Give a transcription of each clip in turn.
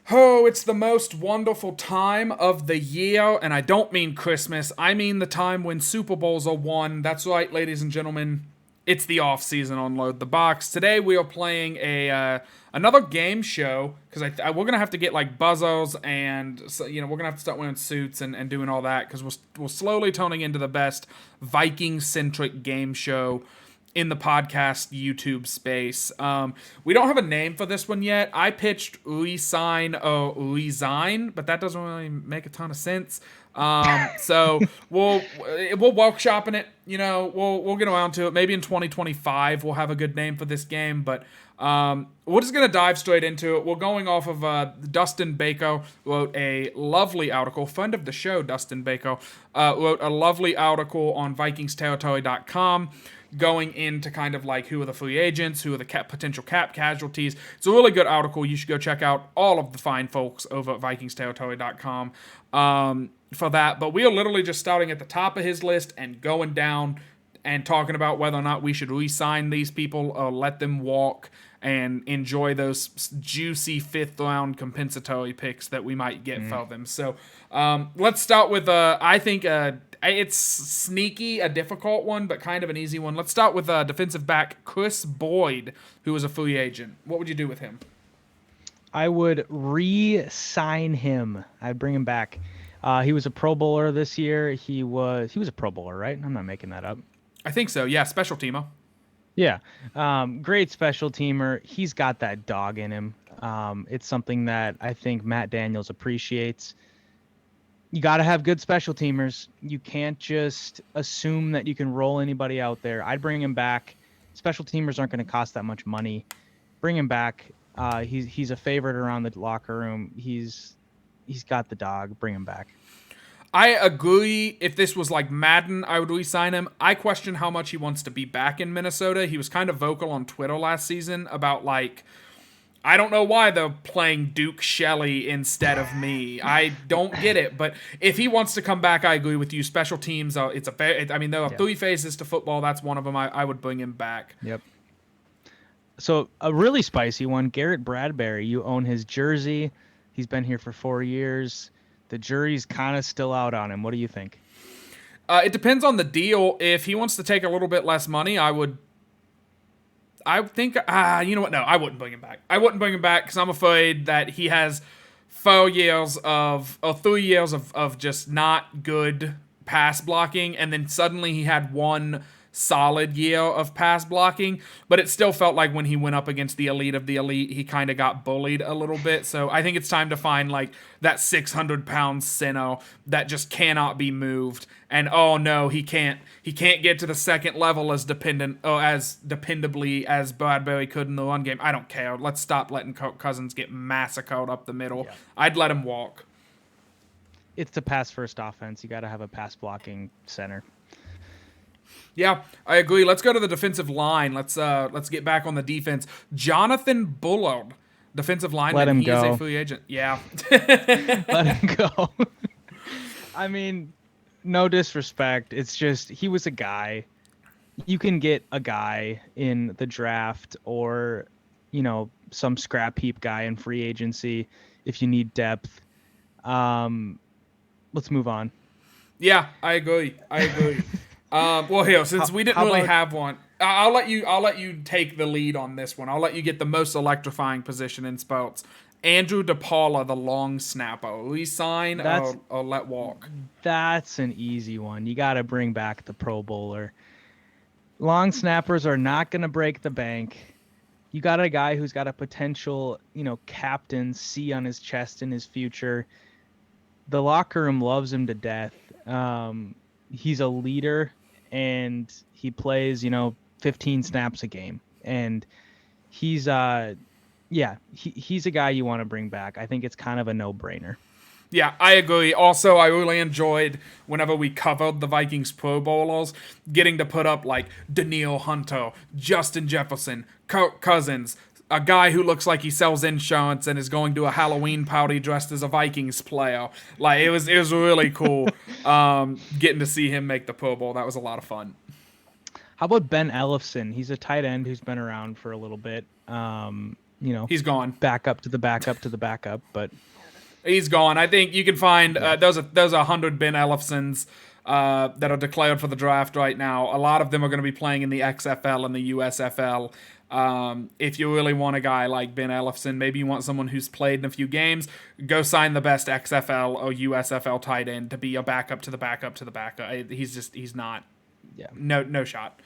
Oh, it's the most wonderful time of the year, and I don't mean Christmas. I mean the time when Super Bowls are won. That's right, ladies and gentlemen. It's the off season on Load the Box. Today we are playing a another game show because we're gonna have to get like buzzers and so, we're gonna have to start wearing suits and doing all that because we're slowly turning into the best Viking centric game show in the podcast YouTube space. We don't have a name for this one yet. I pitched Uisign or Uizine, but that doesn't really make a ton of sense. So we'll workshopping it. We'll get around to it. Maybe in 2025 we'll have a good name for this game. But we're just gonna dive straight into it. We're going off of Dustin Baker wrote a lovely article. Friend of the show, Dustin Baker, wrote a lovely article on VikingsTerritory.com going into kind of like who are the free agents, who are the potential cap casualties. It's a really good article. You should go check out all of the fine folks over at VikingsTerritory.com for that. But we are literally just starting at the top of his list and going down and talking about whether or not we should re-sign these people or let them walk and enjoy those juicy fifth round compensatory picks that we might get for them. So let's start with I think it's sneaky, a difficult one, but kind of an easy one. Let's start with defensive back Chris Boyd, who is a free agent. What would you do with him? I would re-sign him. I'd bring him back. He was a Pro Bowler this year. He was a Pro Bowler, right? I'm not making that up. I think so. Yeah, special teamer. Yeah, great special teamer. He's got that dog in him. It's something that I think Matt Daniels appreciates. You got to have good special teamers. You can't just assume that you can roll anybody out there. I'd bring him back. Special teamers aren't going to cost that much money. Bring him back. He's a favorite around the locker room. He's got the dog. Bring him back. I agree. If this was like Madden, I would re-sign him. I question how much he wants to be back in Minnesota. He was kind of vocal on Twitter last season about like, I don't know why they're playing Duke Shelley instead of me. I don't get it. But if he wants to come back, I agree with you. Special teams, it's a fair. I mean, there are three phases to football. That's one of them. I would bring him back. Yep. So a really spicy one, Garrett Bradbury. You own his jersey. He's been here for 4 years. The jury's kind of still out on him. What do you think? It depends on the deal. If he wants to take a little bit less money, I think, you know what? No, I wouldn't bring him back. I wouldn't bring him back because I'm afraid that he has 3 years of just not good pass blocking, and then suddenly he had one solid year of pass blocking, but it still felt like when he went up against the elite of the elite, he kind of got bullied a little bit. So I think it's time to find like that 600-pound center that just cannot be moved. And oh no, he can't get to the second level as dependably as Bradbury could in the run game. I don't care. Let's stop letting Cousins get massacred up the middle. Yeah. I'd let him walk. It's the pass first offense. You got to have a pass blocking center. Yeah, I agree. Let's go to the defensive line. Let's get back on the defense. Jonathan Bullard, defensive lineman. Let him go. He's a free agent. Yeah. Let him go. I mean, no disrespect. It's just he was a guy. You can get a guy in the draft or, some scrap heap guy in free agency if you need depth. Let's move on. Yeah, I agree. Well, here, since we didn't really have one, I'll let you take the lead on this one. I'll let you get the most electrifying position in sports. Andrew DePaula, the long snapper. Resign or let walk? That's an easy one. You got to bring back the Pro Bowler. Long snappers are not going to break the bank. You got a guy who's got a potential, captain C on his chest in his future. The locker room loves him to death. He's a leader, and he plays, 15 snaps a game. And he's he's a guy you want to bring back. I think it's kind of a no-brainer. Yeah, I agree. Also, I really enjoyed whenever we covered the Vikings Pro Bowlers, getting to put up like Danielle Hunter, Justin Jefferson, Kirk Cousins, a guy who looks like he sells insurance and is going to a Halloween party dressed as a Vikings player. Like it was really cool getting to see him make the Pro Bowl. That was a lot of fun. How about Ben Ellefson? He's a tight end who's been around for a little bit. He's gone. backup to the backup to the backup, but He's gone. I think you can find yeah. those are 100 Ben Ellefsons that are declared for the draft right now. A lot of them are going to be playing in the XFL and the USFL. If you really want a guy like Ben Ellefson, maybe you want someone who's played in a few games, go sign the best XFL or USFL tight end to be a backup to the backup to the backup. He's not. Yeah. No shot.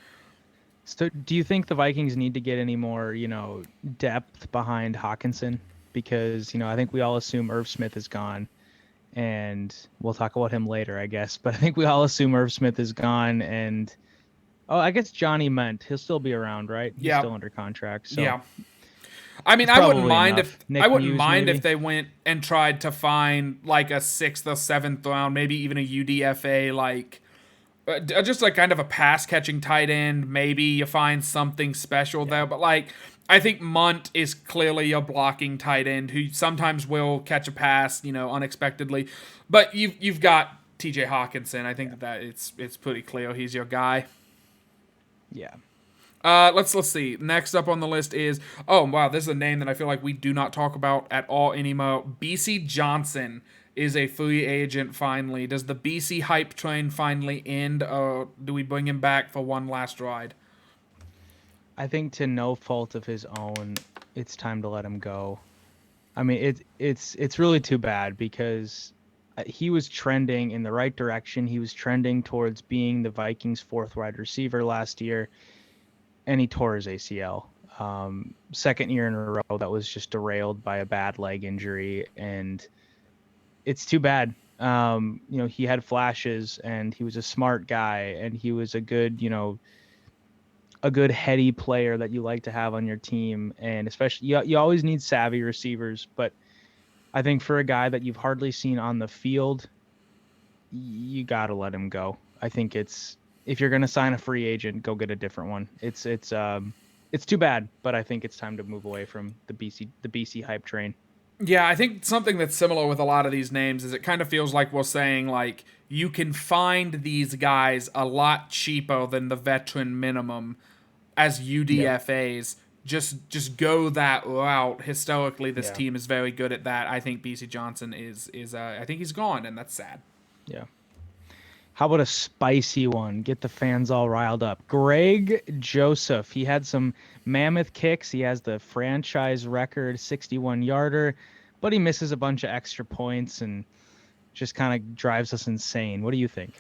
So do you think the Vikings need to get any more, depth behind Hawkinson? Because, I think we all assume Irv Smith is gone, and we'll talk about him later, I guess. But I think we all assume Irv Smith is gone, and I guess Johnny Ment, he'll still be around, right? He's Yeah. still under contract, so Yeah. I mean, it's probably enough. Nick I wouldn't Muse, mind maybe? if they went and tried to find like a sixth or seventh round, maybe even a UDFA, like just like kind of a pass catching tight end. Maybe you find something special there, but like I think Munt is clearly a blocking tight end who sometimes will catch a pass, unexpectedly. But you've got T.J. Hawkinson. I think that it's pretty clear he's your guy. Yeah. Let's see. Next up on the list is this is a name that I feel like we do not talk about at all anymore. BC Johnson is a free agent finally. Does the BC hype train finally end, or do we bring him back for one last ride? I think to no fault of his own, it's time to let him go. I mean, it's really too bad because he was trending in the right direction. He was trending towards being the Vikings' fourth wide receiver last year, and he tore his ACL. Second year in a row that was just derailed by a bad leg injury, and it's too bad. He had flashes, and he was a smart guy, and he was a good, a good heady player that you like to have on your team. And especially, you always need savvy receivers, but I think for a guy that you've hardly seen on the field, you got to let him go. I think if you're going to sign a free agent, go get a different one. It's too bad, but I think it's time to move away from the BC hype train. Yeah, I think something that's similar with a lot of these names is it kind of feels like we're saying like you can find these guys a lot cheaper than the veteran minimum as UDFAs. Just go that route. Historically, this team is very good at that. I think BC Johnson is I think he's gone, and that's sad. Yeah. How about a spicy one? Get the fans all riled up. Greg Joseph. He had some mammoth kicks. He has the franchise record 61-yarder, but he misses a bunch of extra points and just kind of drives us insane. What do you think?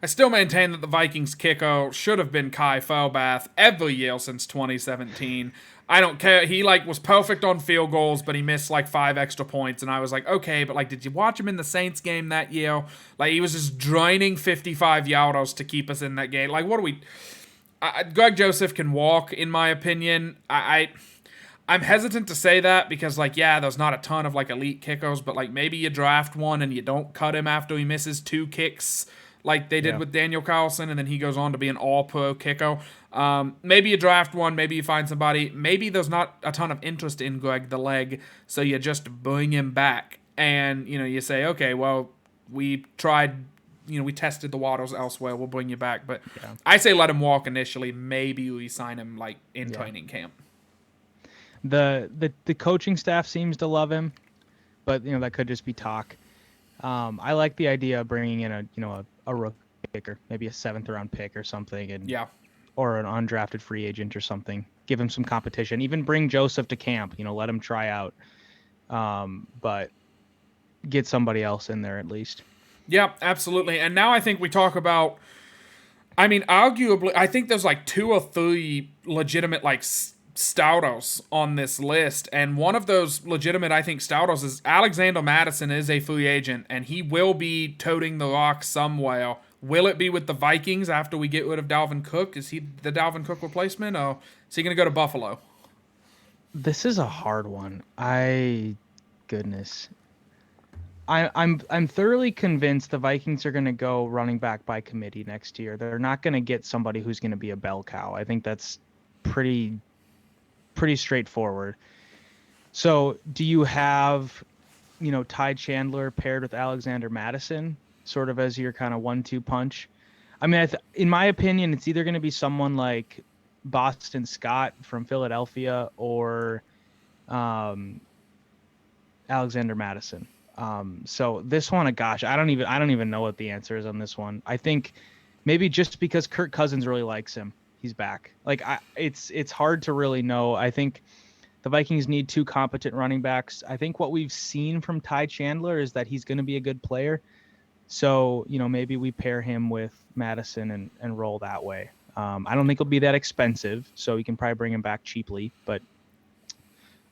I still maintain that the Vikings kicker should have been Kai Felbath every year since 2017. I don't care. He was perfect on field goals, but he missed 5 extra points, and I was like, okay, but did you watch him in the Saints game that year? He was just draining 55-yarders to keep us in that game. What are we? Greg Joseph can walk, in my opinion. I'm hesitant to say that because, there's not a ton of elite kickers, but maybe you draft one and you don't cut him after he misses 2 kicks, like they did with Daniel Carlson, and then he goes on to be an all-pro kicker. Maybe you draft one, maybe you find somebody. Maybe there's not a ton of interest in Greg the Leg, so you just bring him back. And, you say, okay, well, we tried, we tested the waters elsewhere, we'll bring you back. But I say let him walk initially. Maybe we sign him, in training camp. The coaching staff seems to love him, but, that could just be talk. I like the idea of bringing in a rookie kicker, maybe a 7th-round pick or something, and or an undrafted free agent or something. Give him some competition. Even bring Joseph to camp. Let him try out. But get somebody else in there at least. Yeah, absolutely. And now I think we talk about. I mean, arguably, I think there's 2 or 3 legitimate starters on this list, and one of those legitimate, I think, starters is Alexander Madison is a free agent, and he will be toting the rock somewhere. Will it be with the Vikings after we get rid of Dalvin Cook? Is he the Dalvin Cook replacement, or is he going to go to Buffalo? This is a hard one. Goodness. I'm thoroughly convinced the Vikings are going to go running back by committee next year. They're not going to get somebody who's going to be a bell cow. I think that's pretty straightforward. So do you have, Ty Chandler paired with Alexander Madison sort of as your kind of 1-2 punch? I mean, in my opinion, it's either going to be someone like Boston Scott from Philadelphia or um, Alexander Madison. So this one, gosh, I don't even know what the answer is on this one. I think maybe just because Kirk Cousins really likes him, he's back. It's hard to really know. I think the Vikings need two competent running backs. I think what we've seen from Ty Chandler is that he's going to be a good player. So, maybe we pair him with Madison and roll that way. I don't think it'll be that expensive, so we can probably bring him back cheaply. But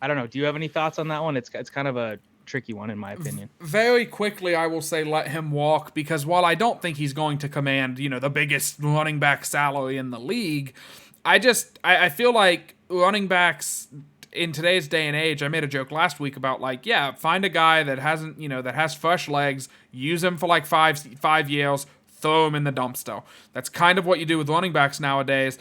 I don't know. Do you have any thoughts on that one? It's kind of a tricky one in my opinion. Very quickly, I will say let him walk because while I don't think he's going to command, the biggest running back salary in the league, I feel like running backs in today's day and age, I made a joke last week about like, yeah, find a guy that hasn't, that has fresh legs, use him for like five years, throw him in the dumpster. That's kind of what you do with running backs nowadays.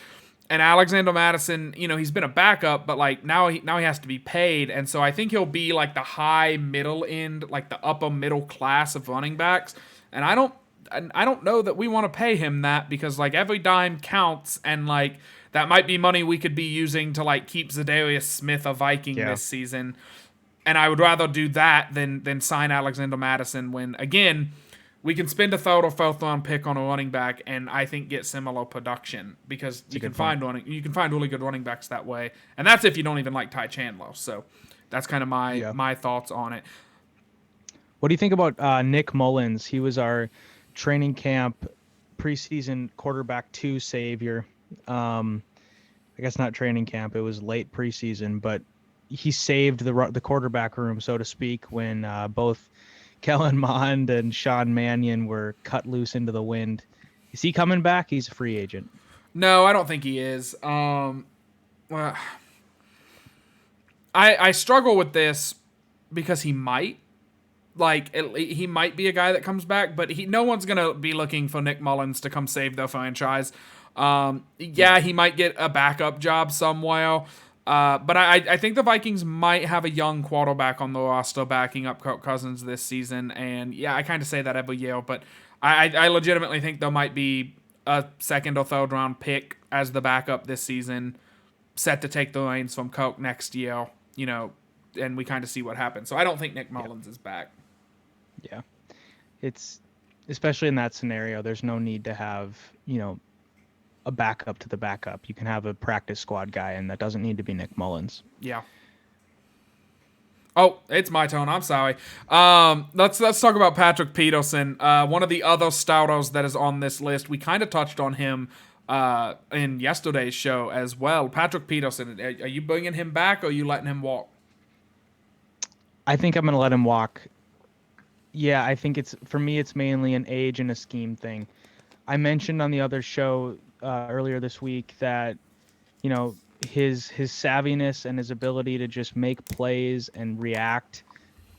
And Alexander Madison, he's been a backup, but like now he has to be paid, and so I think he'll be like the high middle end, like the upper middle class of running backs. And I don't know that we want to pay him that because like every dime counts, and like that might be money we could be using to like keep Zadarius Smith a Viking Yeah. this season. And I would rather do that than sign Alexander Madison when again we can spend a third or fourth round pick on a running back and I think get similar production because you can find really good running backs that way, and that's if you don't even like Ty Chandler. So that's kind of Yeah. my thoughts on it. What do you think about Nick Mullins? He was our training camp preseason quarterback two savior. I guess not training camp; it was late preseason, but he saved the quarterback room, so to speak, when both Kellen Mond and Sean Mannion were cut loose into the wind. Is he coming back? He's a free agent. No, I don't think he is. Well, I struggle with this because he might. He might be a guy that comes back, but no one's gonna be looking for Nick Mullins to come save their franchise. Yeah, he might get a backup job somewhere. But I think the Vikings might have a young quarterback on the roster backing up Kirk Cousins this season. And yeah, I kind of say that every year, but I legitimately think there might be a second or third round pick as the backup this season, set to take the reins from Kirk next year, and we kind of see what happens. So I don't think Nick Mullins is back. Yeah. It's especially in that scenario, there's no need to have, a backup to the backup. You can have a practice squad guy, and that doesn't need to be Nick Mullins. Yeah. Oh, it's my turn. I'm sorry. Let's talk about Patrick Peterson. One of the other starters that is on this list. We kind of touched on him in yesterday's show as well. Patrick Peterson. Are you bringing him back, or are you letting him walk? I think I'm going to let him walk. Yeah, I think for me, it's mainly an age and a scheme thing. I mentioned on the other show earlier this week that, his savviness and his ability to just make plays and react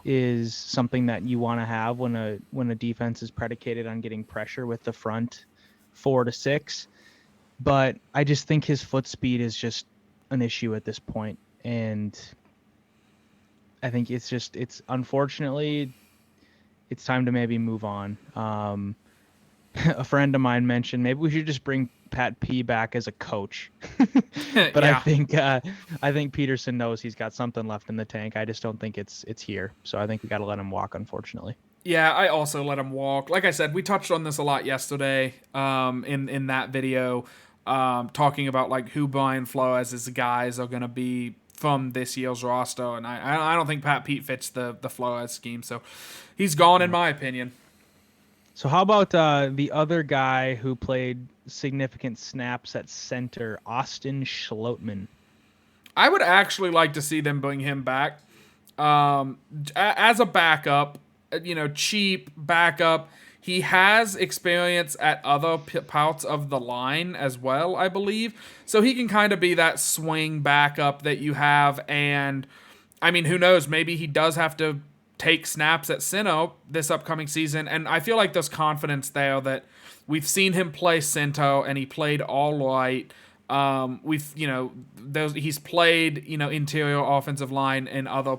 is something that you want to have when a defense is predicated on getting pressure with the front 4 to 6. But I just think his foot speed is just an issue at this point, and I think it's unfortunately it's time to maybe move on. A friend of mine mentioned maybe we should just bring Pat P back as a coach. But Yeah. I think Peterson knows he's got something left in the tank. I just don't think it's here. So I think we got to let him walk, unfortunately. Yeah, I also let him walk. Like I said, we touched on this a lot yesterday in that video, talking about like who Brian Flores' guys are going to be from this year's roster, and I don't think Pat Pete fits the Flores scheme, so he's gone in my opinion. So how about the other guy who played significant snaps at center, Austin Schlottman? I would actually like to see them bring him back as a backup, cheap backup. He has experience at other parts of the line as well, I believe. So he can kind of be that swing backup that you have. And, I mean, who knows? Maybe he does have to take snaps at center this upcoming season. And I feel like there's confidence there that we've seen him play center and he played all right. He's played, interior offensive line in other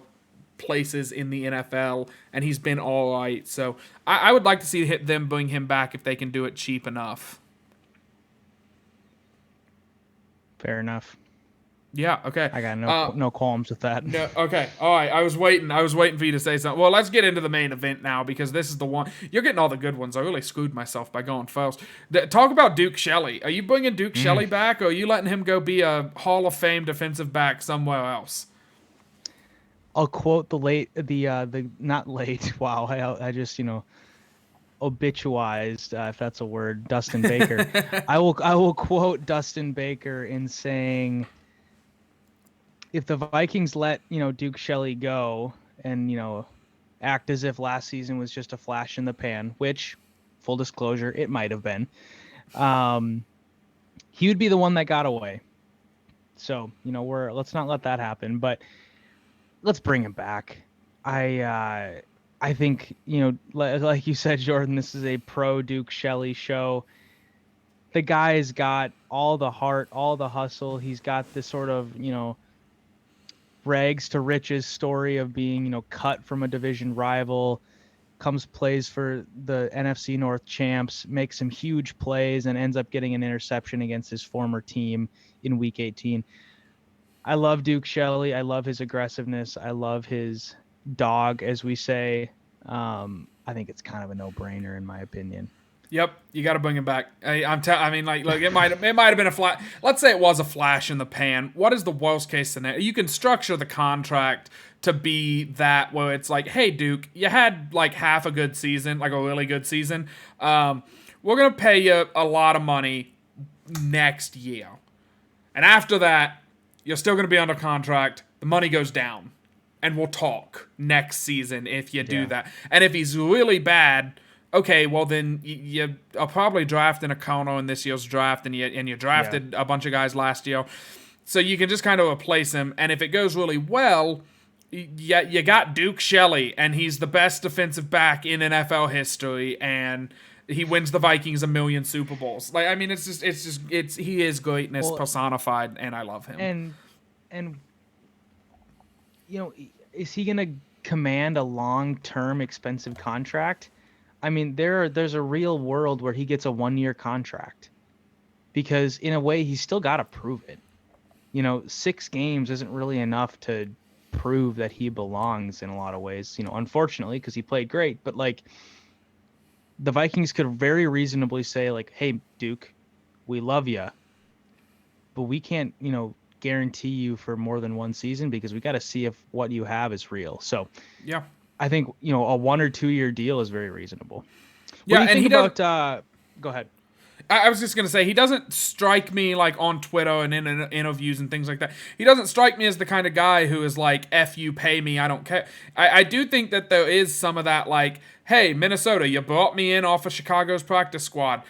places in the NFL, and he's been all right. So I would like to see them bring him back if they can do it cheap enough. Fair enough. Yeah. Okay. I got Uh, no qualms with that. No, okay, all right. I was waiting. I was waiting for you to say something. Well, let's get into the main event now because this is the one you're getting all the good ones. I really screwed myself by going first. Talk about Duke Shelley. Are you bringing Duke Shelley back, or are you letting him go be a Hall of Fame defensive back somewhere else? I'll quote the not late. Wow, I just obituized, if that's a word, Dustin Baker. I will quote Dustin Baker in saying, if the Vikings let Duke Shelley go and act as if last season was just a flash in the pan, which, full disclosure, it might have been, um, he would be the one that got away. So let's not let that happen. But let's bring him back. I think like you said, Jordan, this is a pro Duke Shelley show. The guy's got all the heart, all the hustle. He's got this sort of rags to riches story of being cut from a division rival, comes plays for the NFC North champs, makes some huge plays, and ends up getting an interception against his former team in Week 18. I love Duke Shelley. I love his aggressiveness. I love his dog, as we say. I think it's kind of a no-brainer in my opinion. Yep, you got to bring him back. I mean, like, look, it might have been a flash. Let's say it was a flash in the pan. What is the worst case scenario? You can structure the contract to be that where it's like, hey, Duke, you had like half a good season, like a really good season. We're gonna pay you a lot of money next year, and after that, you're still gonna be under contract. The money goes down, and we'll talk next season if you do that. And if he's really bad, okay, well then you are probably drafting a corner in this year's draft, and you drafted a bunch of guys last year, so you can just kind of replace him. And if it goes really well, you got Duke Shelley, and he's the best defensive back in NFL history, and he wins the Vikings a million Super Bowls. Like, I mean, he is greatness personified, and I love him. And is he gonna command a long-term expensive contract? I mean, there's a real world where he gets a 1-year contract, because in a way he's still got to prove it. 6 games isn't really enough to prove that he belongs in a lot of ways. Unfortunately, because he played great, but like the Vikings could very reasonably say like, "Hey, Duke, we love you, but we can't, guarantee you for more than 1 season because we got to see if what you have is real." So, yeah. I think a 1 or 2 year deal is very reasonable. Yeah, what do you and think about? Go ahead. I was just gonna say, he doesn't strike me like on Twitter and in interviews and things like that. He doesn't strike me as the kind of guy who is like, "F you, pay me, I don't care." I do think that there is some of that, like, "Hey, Minnesota, you brought me in off of Chicago's practice squad.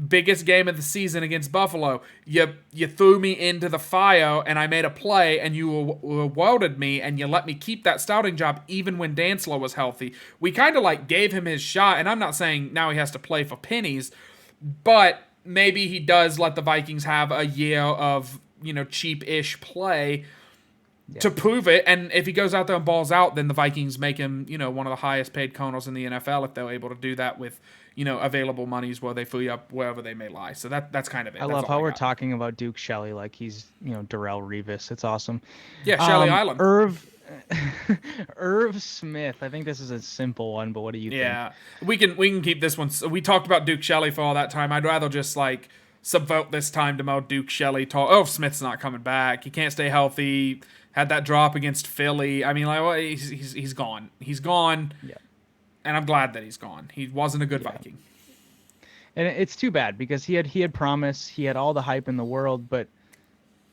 Biggest game of the season against Buffalo. You threw me into the fire, and I made a play, and you rewarded me, and you let me keep that starting job even when Dantzler was healthy." We kind of like gave him his shot, and I'm not saying now he has to play for pennies, but maybe he does let the Vikings have a year of cheap-ish play to prove it. And if he goes out there and balls out, then the Vikings make him one of the highest paid corners in the NFL if they're able to do that with available monies where they free up wherever they may lie. So that's kind of it. I love how we're talking about Duke Shelley like he's Darrelle Revis. It's awesome. Yeah, Shelley Island. Irv Smith. I think this is a simple one, but what do you think? Yeah, we can keep this one. So we talked about Duke Shelley for all that time. I'd rather just like subvert this time to more Duke Shelley talk. Oh, Smith's not coming back. He can't stay healthy. Had that drop against Philly. I mean, like, well, he's gone. He's gone. Yeah. And I'm glad that he's gone. He wasn't a good Viking. And it's too bad because he had promise. He had all the hype in the world, but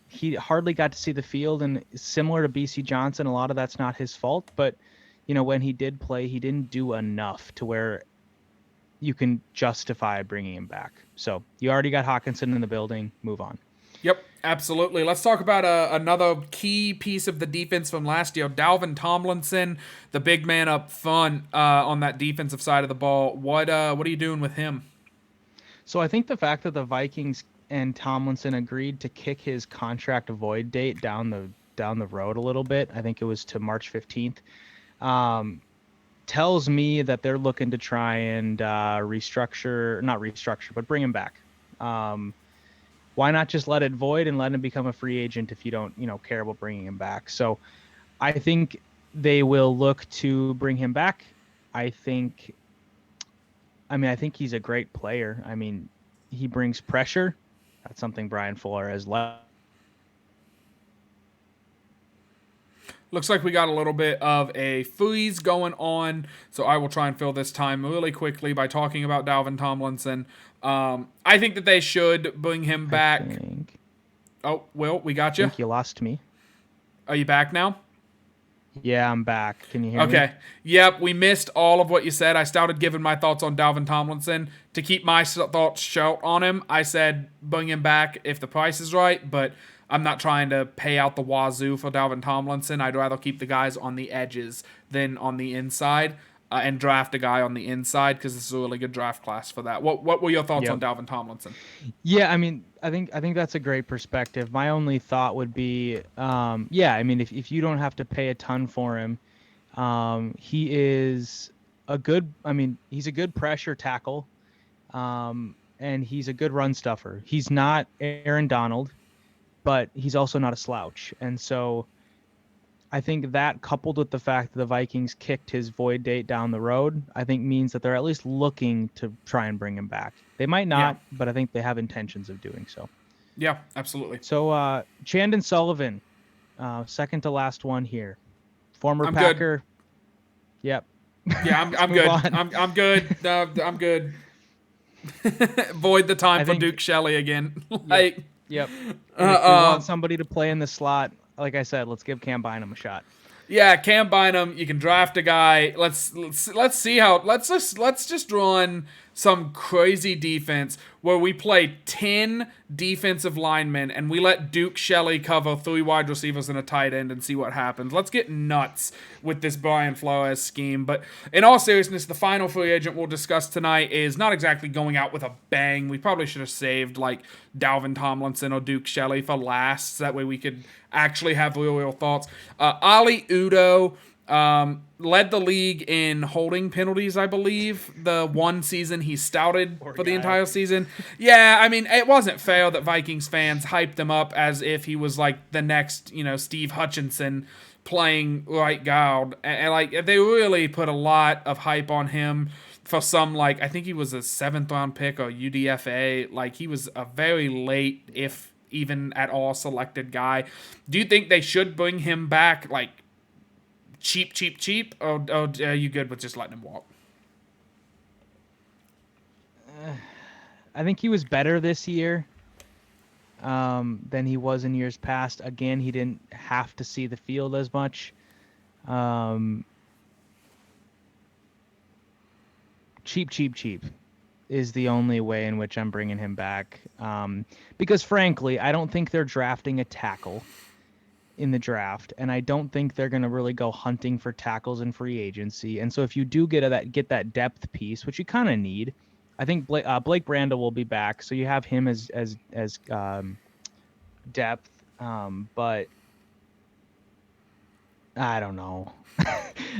he hardly got to see the field. And similar to BC Johnson, a lot of that's not his fault. But when he did play, he didn't do enough to where you can justify bringing him back. So you already got Hawkinson in the building. Move on. Yep, absolutely. Let's talk about another key piece of the defense from last year. Dalvin Tomlinson, the big man up front on that defensive side of the ball. What are you doing with him? So I think the fact that the Vikings and Tomlinson agreed to kick his contract void date down the road a little bit, I think it was to March 15th, tells me that they're looking to try and not restructure, but bring him back. why not just let it void and let him become a free agent if you don't, care about bringing him back? So I think they will look to bring him back. I think, I think he's a great player. I mean, he brings pressure. That's something Brian Fuller has left. Looks like we got a little bit of a freeze going on, so I will try and fill this time really quickly by talking about Dalvin Tomlinson. I think that they should bring him I back. think. Oh, Will, we got I you. think you lost me. Are you back now? Yeah, I'm back. Can you hear me? Okay. Yep, we missed all of what you said. I started giving my thoughts on Dalvin Tomlinson. To keep my thoughts short on him, I said bring him back if the price is right, but I'm not trying to pay out the wazoo for Dalvin Tomlinson. I'd rather keep the guys on the edges than on the inside, and draft a guy on the inside because this is a really good draft class for that. What were your thoughts on Yep. Dalvin Tomlinson? Yeah, I think that's a great perspective. My only thought would be, yeah, if you don't have to pay a ton for him, he is he's a good pressure tackle, and he's a good run stuffer. He's not Aaron Donald, but he's also not a slouch. And so I think that coupled with the fact that the Vikings kicked his void date down the road, I think means that they're at least looking to try and bring him back. They might Yeah. not, but I think they have intentions of doing so. Yeah, absolutely. So Chandon Sullivan, second to last one here. Former I'm good. Packer. Yep. Yeah, I'm, Let's I'm move good. on. I'm good. No, I'm good. Void the time I for think Duke Shelley again. Yep. like, Yep. uh, And if we want um, somebody to play in the slot, like I said, let's give Cam Bynum a shot. yeah, Cam Bynum. You can draft a guy. Let's see how. Let's just run some crazy defense where we play 10 defensive linemen and we let Duke Shelley cover 3 wide receivers and a tight end and see what happens. Let's get nuts with this Brian Flores scheme. But in all seriousness, the final free agent we'll discuss tonight is not exactly going out with a bang. We probably should have saved like Dalvin Tomlinson or Duke Shelley for last, so that way we could actually have real thoughts. Ali Udo led the league in holding penalties, I believe, the one season he stouted Poor for the guy. entire season. Yeah, I mean, it wasn't fair that Vikings fans hyped him up as if he was like the next, Steve Hutchinson playing right guard. And like, they really put a lot of hype on him for some, like, I think he was a 7th round pick or UDFA. Like, he was a very late, if even at all, selected guy. Do you think they should bring him back, like, cheap, or are you good with just letting him walk? I think he was better this year than he was in years past. Again, he didn't have to see the field as much. Cheap is the only way in which I'm bringing him back. Because frankly, I don't think they're drafting a tackle in the draft, and I don't think they're going to really go hunting for tackles in free agency. And so if you do get that depth piece, which you kind of need, I think Blake Brandel will be back, so you have him as depth. But I don't know.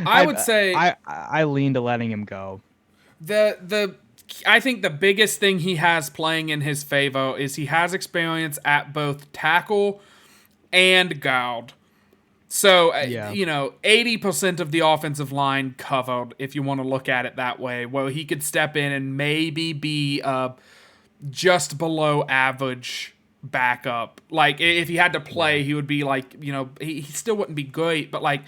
I would say I lean to letting him go. the I think the biggest thing he has playing in his favor is he has experience at both tackle and guard. So, Yeah. 80% of the offensive line covered, if you want to look at it that way, where he could step in and maybe be just below average backup. Like, if he had to play, he would be like, he still wouldn't be great, but like,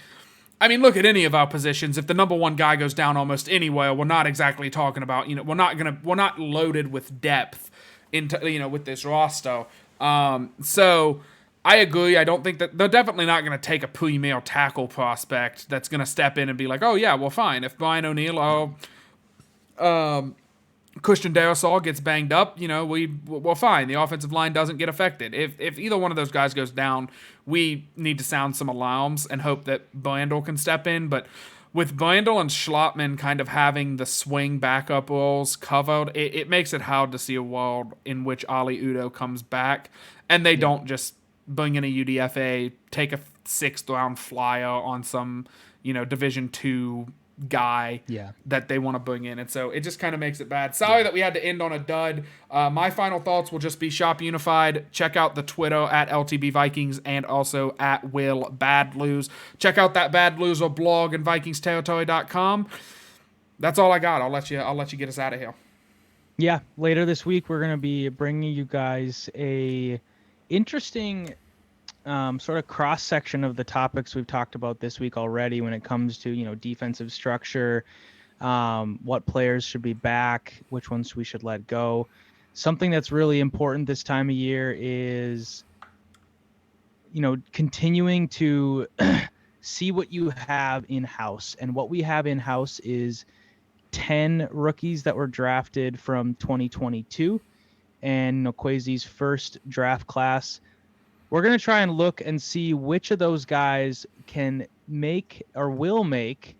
I mean, look at any of our positions. If the number one guy goes down almost anywhere, we're not exactly talking about, we're not loaded with depth into, with this roster. So I agree. I don't think that they're definitely not going to take a premier tackle prospect that's going to step in and be like, oh yeah, well fine. If Brian O'Neill or Christian Darrisaw gets banged up, we're fine. The offensive line doesn't get affected. If either one of those guys goes down, we need to sound some alarms and hope that Brandel can step in. But with Brandel and Schlottman kind of having the swing backup roles covered, it makes it hard to see a world in which Ali Udo comes back and they don't just bring in a UDFA, take a 6th round flyer on some Division two guy Yeah. that they want to bring in. And so it just kind of makes it bad. Sorry that we had to end on a dud. My final thoughts will just be Shop Unified. Check out the Twitter at LTB Vikings and also at Will Bad Lose. Check out that Bad Loser blog and VikingsTerritory.com. That's all I got. I'll let you get us out of here. Yeah, later this week we're going to be bringing you guys a interesting sort of cross section of the topics we've talked about this week already when it comes to defensive structure, what players should be back, which ones we should let go. Something that's really important this time of year is continuing to see what you have in house, and what we have in house is 10 rookies that were drafted from 2022 and Kwesi's first draft class. We're going to try and look and see which of those guys can make or will make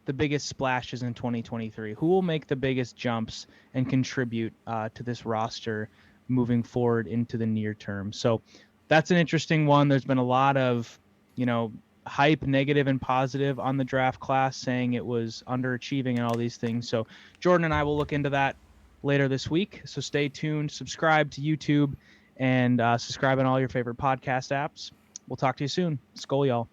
the biggest splashes in 2023. Who will make the biggest jumps and contribute to this roster moving forward into the near term. So that's an interesting one. There's been a lot of, hype, negative and positive on the draft class, saying it was underachieving and all these things. So Jordan and I will look into that later this week. So stay tuned, subscribe to YouTube, and subscribe on all your favorite podcast apps. We'll talk to you soon. Skol, y'all.